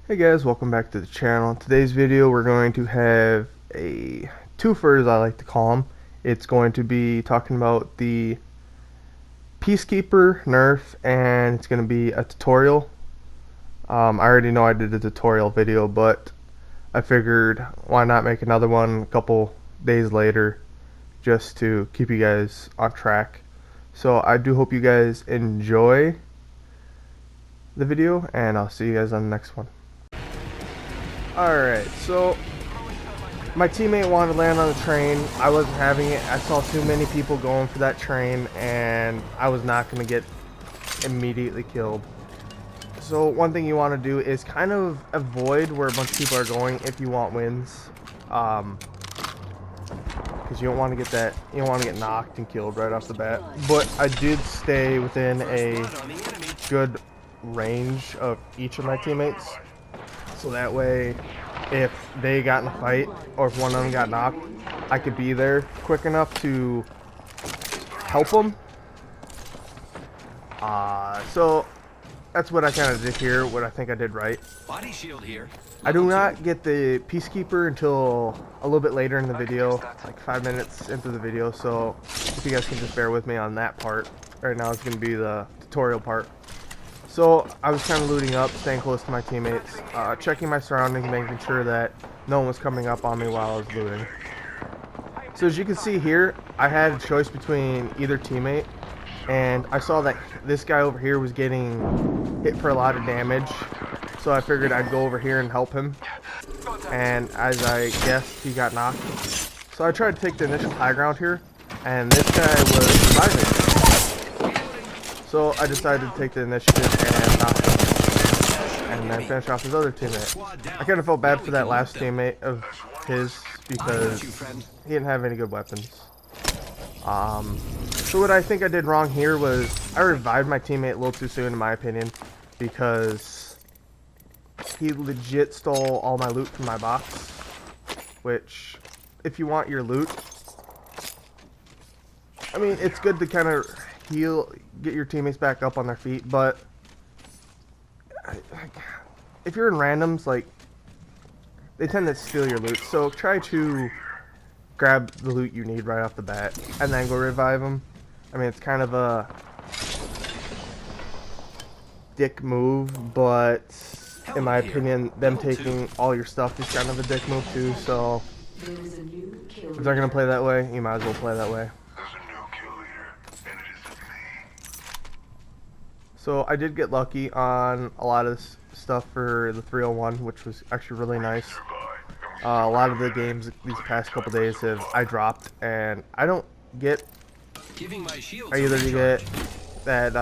Hey guys, welcome back to the channel. In today's video we're going to have a twofer, as I like to call them. It's going to be talking about the Peacekeeper nerf, and it's going to be a tutorial. I already know I did a tutorial video, but I figured why not make another one a couple days later just to keep you guys on track. So I do hope you guys enjoy the video, and I'll see you guys on the next one. Alright, so my teammate wanted to land on the train. I wasn't having it. I saw too many people going for that train, and I was not going to get immediately killed. So one thing you want to do is kind of avoid where a bunch of people are going if you want wins. Because you don't want to get that, you don't want to get knocked and killed right off the bat. But I did stay within a good range of each of my teammates. So that way, if they got in a fight, or if one of them got knocked, I could be there quick enough to help them. So that's what I kind of did here, what I think I did right. Body shield here. I do not get the Peacekeeper until a little bit later in the video, like 5 minutes into the video, so if you guys can just bear with me on that part. Right now it's going to be the tutorial part. So I was kind of looting up, staying close to my teammates, checking my surroundings, making sure that no one was coming up on me while I was looting. So as you can see here, I had a choice between either teammate, and I saw that this guy over here was getting hit for a lot of damage, so I figured I'd go over here and help him, and as I guessed, he got knocked. So I tried to take the initial high ground here, and this guy was surviving. So I decided to take the initiative and knock him, and then finish off his other teammate. I kind of felt bad for that last teammate of his because he didn't have any good weapons. So what I think I did wrong here was I revived my teammate a little too soon, in my opinion, because he legit stole all my loot from my box. Which, if you want your loot, I mean, it's good to kind of heal, get your teammates back up on their feet, but if you're in randoms, like, they tend to steal your loot, so try to grab the loot you need right off the bat and then go revive them. I mean, it's kind of a dick move, but in my opinion, them taking all your stuff is kind of a dick move too, so if they're gonna play that way, you might as well play that way. So I did get lucky on a lot of this stuff for the 301, which was actually really nice. A lot of the games these past couple days I dropped, and I don't get. I either get that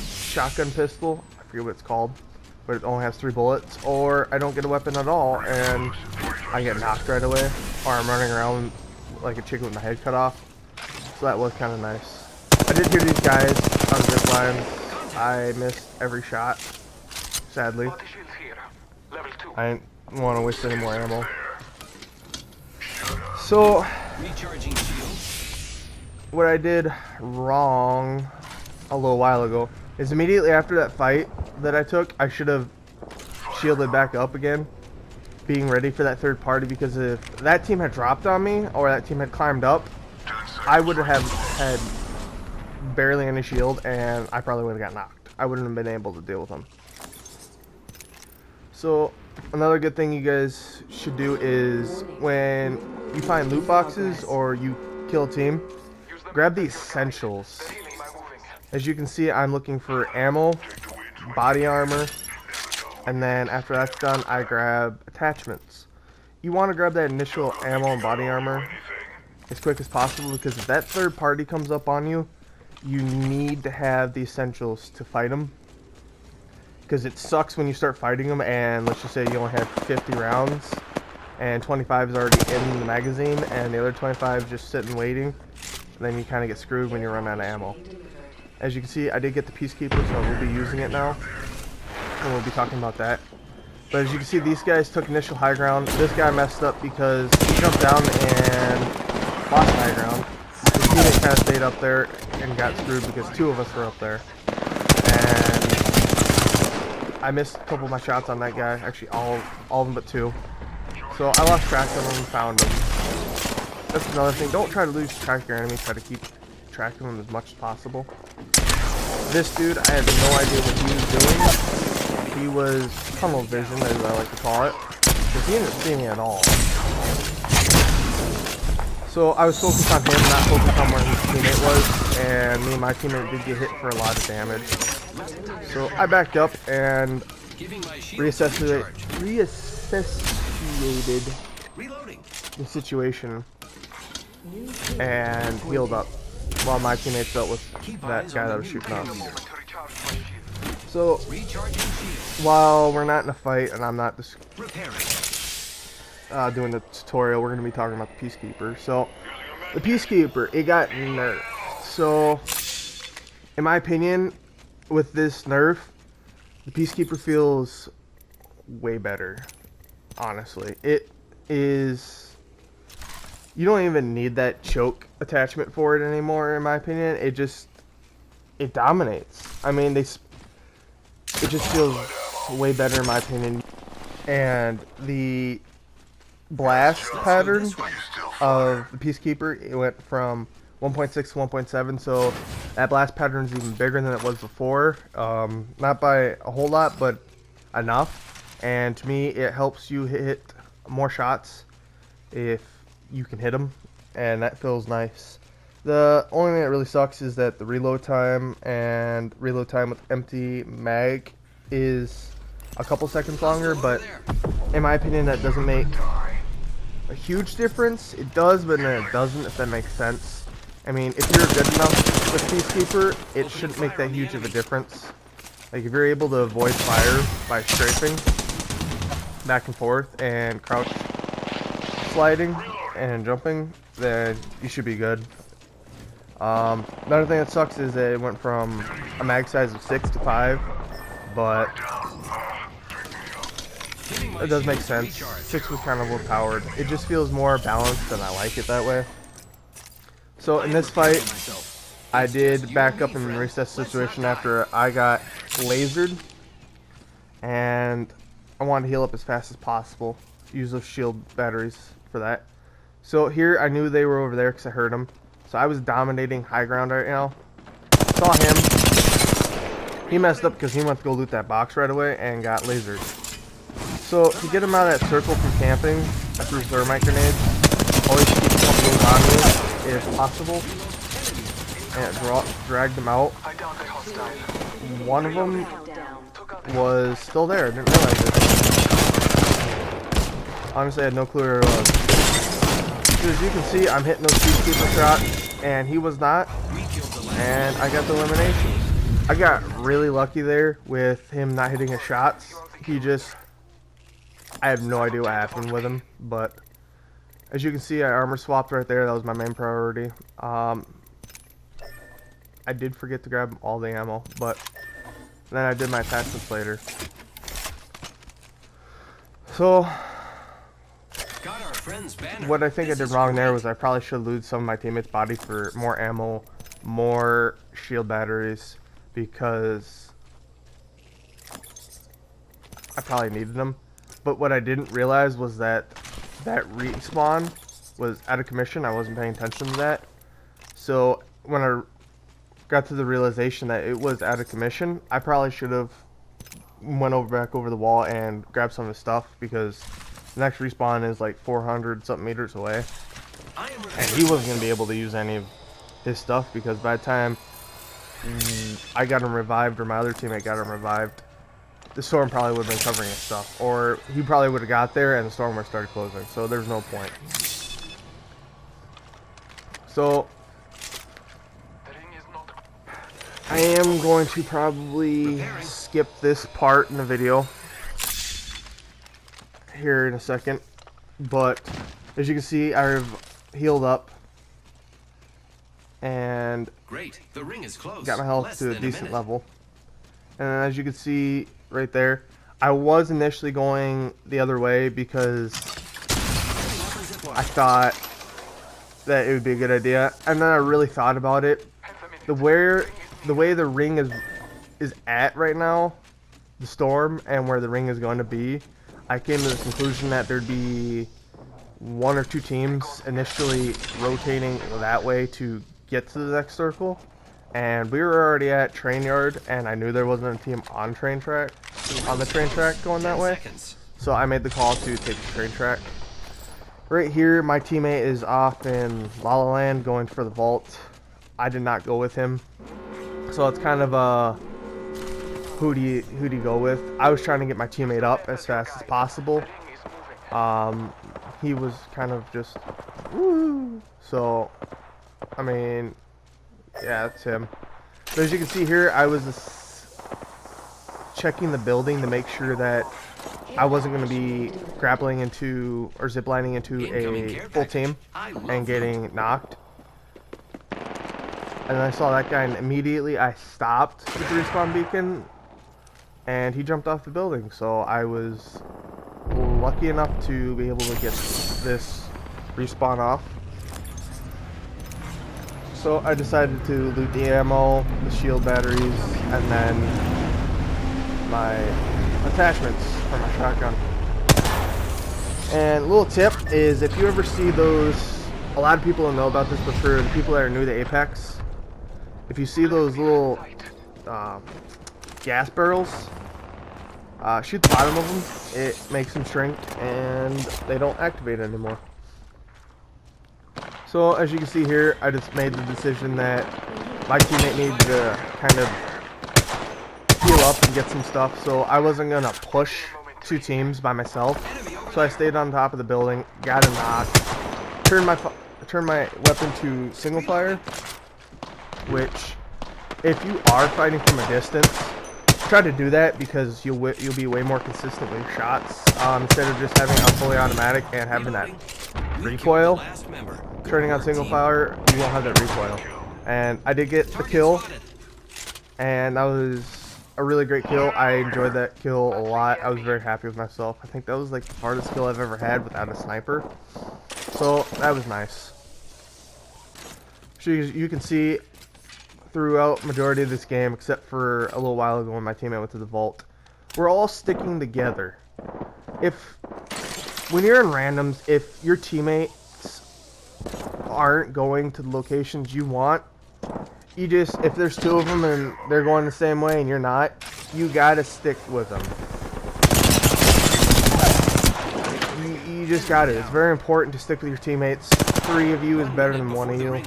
shotgun pistol, I forget what it's called, but it only has 3 bullets, or I don't get a weapon at all, and I get knocked right away, or I'm running around like a chicken with my head cut off. So that was kind of nice. I did hear these guys on zip lines. I missed every shot, sadly. I didn't want to waste any more ammo. So, what I did wrong a little while ago is immediately after that fight that I took, I should have shielded back up again, being ready for that third party, because if that team had dropped on me, or that team had climbed up, I would have had barely any shield, and I probably would have got knocked. I wouldn't have been able to deal with them. So another good thing you guys should do is when you find loot boxes or you kill a team, grab the essentials. As you can see, I'm looking for ammo, body armor, and then after that's done, I grab attachments. You want to grab that initial ammo and body armor as quick as possible, because if that third party comes up on you, you need to have the essentials to fight them, because it sucks when you start fighting them and let's just say you only have 50 rounds and 25 is already in the magazine and the other 25 is just sitting waiting, and then you kind of get screwed when you run out of ammo. As you can see, I did get the Peacekeeper, so we'll be using it now, and we'll be talking about that. But as you can see, these guys took initial high ground. This guy messed up because he jumped down and lost high ground. His teammate kind of stayed up there and got screwed because 2 of us were up there. And I missed a couple of my shots on that guy. Actually, all of them but 2. So I lost track of him and found him. That's another thing. Don't try to lose track of your enemy. Try to keep track of them as much as possible. This dude, I had no idea what he was doing. He was tunnel vision, as I like to call it, because he didn't see me at all. So I was focused on him, not focused on where his teammate was, and me and my teammate did get hit for a lot of damage. So I backed up and reassociated the situation and healed up while my teammates dealt with that guy that was shooting us. So while we're not in a fight and I'm not just doing the tutorial, we're going to be talking about the Peacekeeper. So the Peacekeeper, it got nerfed. So in my opinion, with this nerf, the Peacekeeper feels way better. Honestly, it is. You don't even need that choke attachment for it anymore, in my opinion. It dominates. I mean, it just feels way better in my opinion. And the blast pattern of the Peacekeeper, it went from 1.6 to 1.7, so that blast pattern is even bigger than it was before. Not by a whole lot, but enough. And to me, it helps you hit more shots if you can hit them, and that feels nice. The only thing that really sucks is that the reload time with empty mag is a couple seconds longer, but in my opinion that doesn't make a huge difference. It does, but then it doesn't, if that makes sense. I mean, if you're good enough with Peacekeeper, it shouldn't make that huge of a difference. Like, if you're able to avoid fire by strafing back and forth and crouch sliding and jumping, then you should be good. Another thing that sucks is that it went from a mag size of 6 to 5, but it does make sense. 6 was kind of overpowered. It just feels more balanced, and I like it that way. So in this fight, I did back up and reset the situation after I got lasered, and I wanted to heal up as fast as possible. Use those shield batteries for that. So here, I knew they were over there because I heard them. So I was dominating high ground right now. Saw him. He messed up because he went to go loot that box right away and got lasered. So to get him out of that circle from camping, I threw thermite grenades. Always keep a couple of on you if possible. And it dragged them out. One of them was still there. I didn't realize it. Honestly, I had no clue where it was. As you can see, I'm hitting those Peacekeeper shots, and he was not, and I got the elimination. I got really lucky there with him not hitting his shots. I have no idea what happened with him, but as you can see, I armor swapped right there. That was my main priority. I did forget to grab all the ammo, but then I did my attachments later. So what I think I did wrong there was I probably should have looted some of my teammates' body for more ammo, more shield batteries, because I probably needed them. But what I didn't realize was that respawn was out of commission. I wasn't paying attention to that. So when I got to the realization that it was out of commission, I probably should have went back over the wall and grabbed some of his stuff, because the next respawn is like 400 something meters away, and he wasn't going to be able to use any of his stuff, because by the time I got him revived, or my other teammate got him revived, the storm probably would have been covering his stuff, or he probably would have got there and the storm would have started closing, so there's no point. So I am going to probably skip this part in the video here in a second, but as you can see, I've healed up and the ring is close. Got my health to a decent level. And as you can see right there, I was initially going the other way because I thought that it would be a good idea, and then I really thought about it. The way the ring is at right now the storm and where the ring is going to be, I came to the conclusion that there'd be 1 or 2 teams initially rotating that way to get to the next circle. And we were already at train yard, and I knew there wasn't a team on the train track going that way. So I made the call to take the train track. Right here, my teammate is off in La La Land going for the vault. I did not go with him. So it's kind of a who do you go with? I was trying to get my teammate up as fast as possible. He was kind of just woo. So I mean, yeah, that's him. So as you can see here, I was checking the building to make sure that I wasn't going to be grappling into or ziplining into a full team and getting knocked. And then I saw that guy, and immediately I stopped with the respawn beacon, and he jumped off the building. So I was lucky enough to be able to get this respawn off. So I decided to loot the ammo, the shield batteries, and then my attachments for my shotgun. And a little tip is, if you ever see those, a lot of people don't know about this, but for the people that are new to Apex, if you see those little gas barrels, shoot the bottom of them. It makes them shrink and they don't activate anymore. So as you can see here, I just made the decision that my teammate needed to kind of heal up and get some stuff, so I wasn't going to push 2 teams by myself. So I stayed on top of the building, got a knock, turned my weapon to single fire, which if you are fighting from a distance, try to do that because you'll be way more consistent with your shots, instead of just having a fully automatic and having that recoil. Turning on single fire, you won't have that recoil. And I did get the kill, and that was a really great kill. I enjoyed that kill a lot. I was very happy with myself. I think that was like the hardest kill I've ever had without a sniper. So that was nice. So you can see throughout majority of this game, except for a little while ago when my teammate went to the vault, we're all sticking together. When you're in randoms, if your teammates aren't going to the locations you want, if there's 2 of them and they're going the same way and you're not, you gotta stick with them. You just gotta. It's very important to stick with your teammates. 3 of you is better than 1 of you.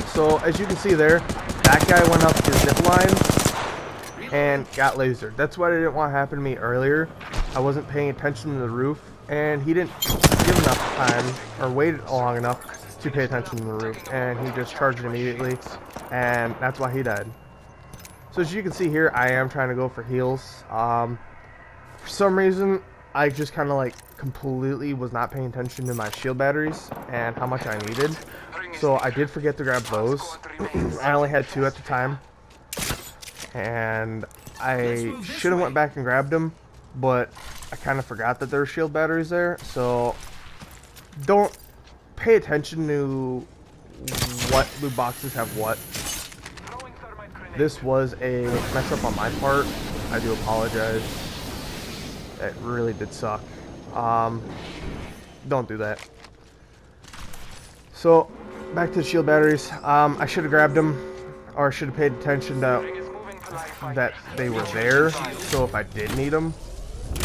So as you can see there, that guy went up the zip line and got lasered. That's what I didn't want to happen to me earlier. I wasn't paying attention to the roof, and he didn't give enough time or waited long enough to pay attention to the roof, and he just charged immediately, and that's why he died. So as you can see here, I am trying to go for heals. For some reason, I just kind of like completely was not paying attention to my shield batteries and how much I needed. So I did forget to grab those. I only had 2 at the time, and I should have went back and grabbed them, but I kind of forgot that there were shield batteries there. So don't pay attention to what loot boxes have what. This was a mess up on my part. I do apologize. It really did suck. Don't do that. So back to the shield batteries. I should have grabbed them, or I should have paid attention to that they were there, so if I did need them,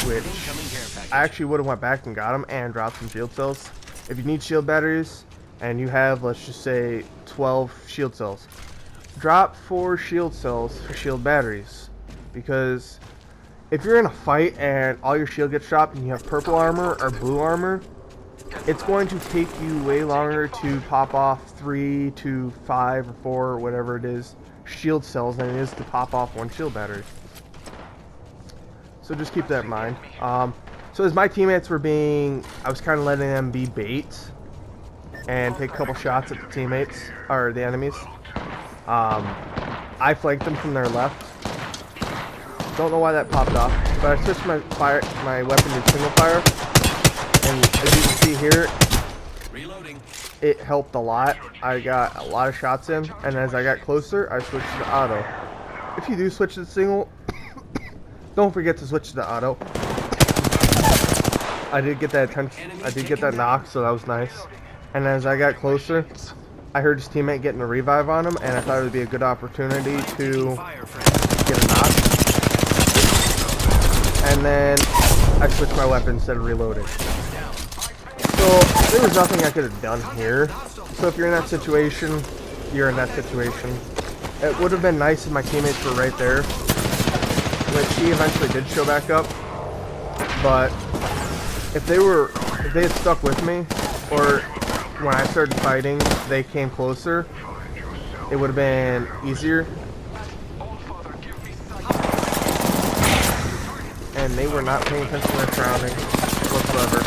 which I actually would have went back and got them and dropped some shield cells. If you need shield batteries and you have, let's just say, 12 shield cells, drop 4 shield cells for shield batteries, because if you're in a fight and all your shield gets dropped and you have purple armor or blue armor, it's going to take you way longer to pop off 3 to 5 or 4 or whatever it is shield cells than it is to pop off 1 shield battery. So just keep that in mind. So as my teammates were I was kind of letting them be bait and take a couple shots at the teammates, or the enemies. I flanked them from their left. Don't know why that popped off, but I switched my weapon to single fire, and as you can see here, it helped a lot. I got a lot of shots in, and as I got closer, I switched to auto. If you do switch to single, Don't forget to switch to auto. I did get that attention. I did get that knock, so that was nice. And as I got closer, I heard his teammate getting a revive on him, and I thought it would be a good opportunity to get a knock. And then I switched my weapon instead of reloading. So there was nothing I could have done here. So if you're in that situation, you're in that situation. It would have been nice if my teammates were right there, which he eventually did show back up. But if they had stuck with me, or when I started fighting, they came closer, it would have been easier. And they were not paying attention to their surroundings whatsoever.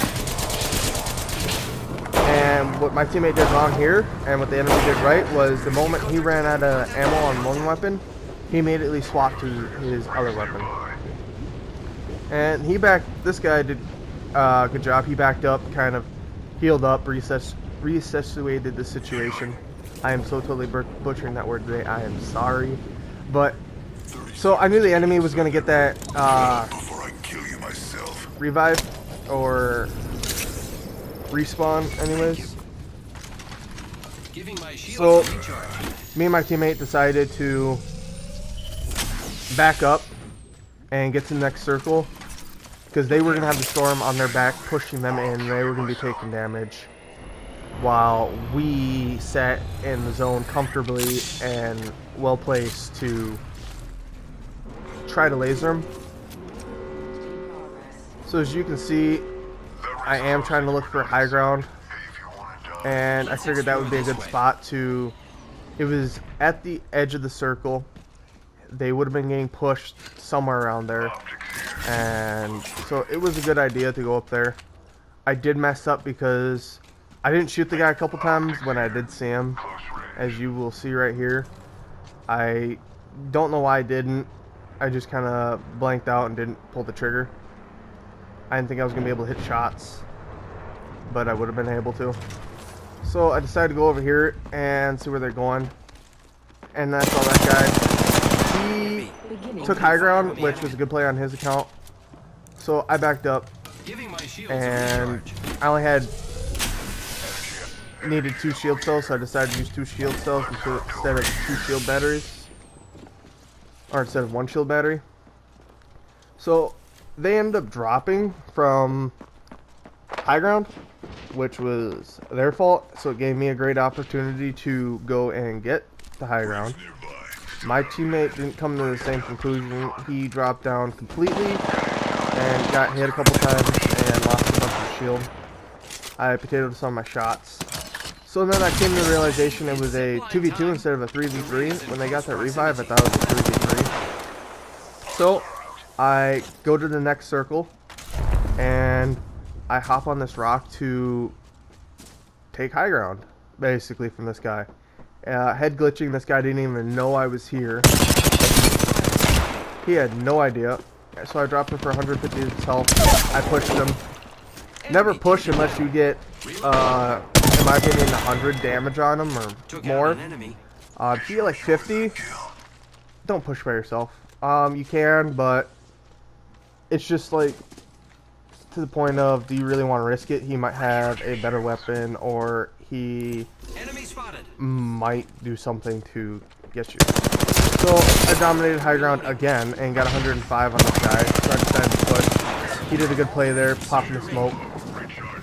And what my teammate did wrong here, and what the enemy did right, was the moment he ran out of ammo on one weapon, he immediately swapped to his other weapon. And this guy did a good job. He backed up, kind of healed up, resuscitated the situation. I am so totally butchering that word today. I am sorry. But, so I knew the enemy was going to get that revive, or respawn anyways. So me and my teammate decided to back up and get to the next circle, because they were going to have the storm on their back pushing them in. They were going to be taking damage while we sat in the zone comfortably and well placed to try to laser them. So as you can see, I am trying to look for high ground, and I figured that would be a good spot to... It was at the edge of the circle. They would have been getting pushed somewhere around there, and so it was a good idea to go up there. I did mess up because I didn't shoot the guy a couple times when I did see him, as you will see right here. I don't know why I didn't. I just kind of blanked out and didn't pull the trigger. I didn't think I was going to be able to hit shots, but I would have been able to. So I decided to go over here and see where they're going. And I saw that guy. He took high ground, which was a good play on his account. So I backed up, and I only needed 2 shield cells, so I decided to use 2 shield cells instead of 2 shield batteries. Or instead of 1 shield battery. So they ended up dropping from high ground, which was their fault, so it gave me a great opportunity to go and get the high ground. My teammate didn't come to the same conclusion. He dropped down completely and got hit a couple times and lost a bunch of shield. I potatoed some of my shots. So then I came to the realization it was a 2v2 instead of a 3v3. When they got that revive, I thought it was a 3v3. So I go to the next circle, and I hop on this rock to take high ground, basically, from this guy. Head glitching, this guy didn't even know I was here. He had no idea. So I dropped him for 150 health. I pushed him. Never push unless you get, in my opinion, 100 damage on him or more. If you get like 50, don't push by yourself. You can, but it's just like to the point of, do you really want to risk it? He might have a better weapon, or he might do something to get you. So I dominated high ground again and got 105 on this guy, so I decided to push. He did a good play there, popping the smoke.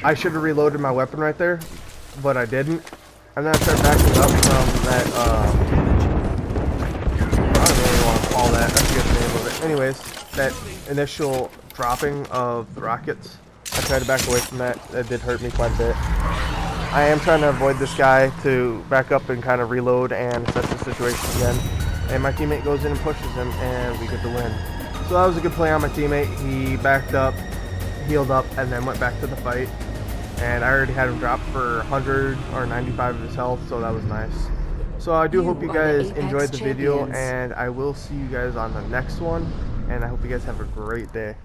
I should have reloaded my weapon right there, but I didn't. And then I started backing up from that, I don't really want to call that, I forget the name of it. Anyways, that initial dropping of the rockets, I tried to back away from that. That did hurt me quite a bit. I am trying to avoid this guy to back up and kind of reload and assess the situation again. And my teammate goes in and pushes him, and we get the win. So that was a good play on my teammate. He backed up, healed up, and then went back to the fight. And I already had him drop for 100 or 95 of his health, so that was nice. So I do hope you guys enjoyed the video, and I will see you guys on the next one. And I hope you guys have a great day.